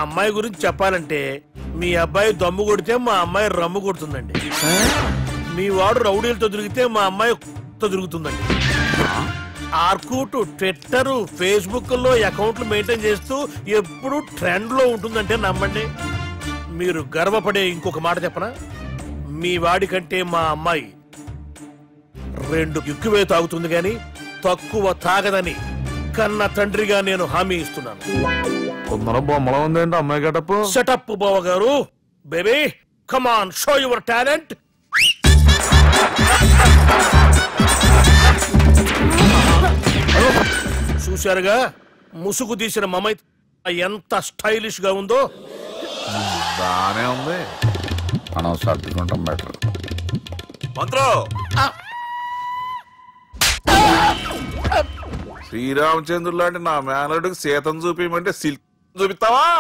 అమ్మాయి గురించి చెప్పాలంటే మీ అబ్బాయి దమ్ము కొడితే మా అమ్మాయి రమ్ము కొడుతుందండి. మీ వాడు రౌడీలతో తిరిగితే మా అమ్మాయి తిరుగుతుందండి. ఆర్కూట్, ట్విట్టర్, ఫేస్బుక్ లో అకౌంట్లు మెయింటైన్ చేస్తూ ఎప్పుడు ట్రెండ్ లో ఉంటుందంటే నమ్మండి. మీరు గర్వపడే ఇంకొక మాట చెప్పనా, మీ వాడి కంటే మా అమ్మాయి 2 ఎక్కువే తాగుతుంది గాని తక్కువ తాగదని కన్న తండ్రిగా నేను హామీ ఇస్తున్నాను. బొమ్మలా ఉందండి అమ్మాయి గడప. సెటప్ బావ గారు. Baby come on, show your talent. చూశారుగా ముసుగు తీసిన మమై ఎంత స్టైలిష్ గా ఉందో. బానే ఉంది. మనం సర్దుకుంటాం బెటర్. మంత్రో, శ్రీరామచంద్రుడు లాంటి నా మేనడుకి సీతను చూపించమంటే సిల్క్ చూపిస్తావా?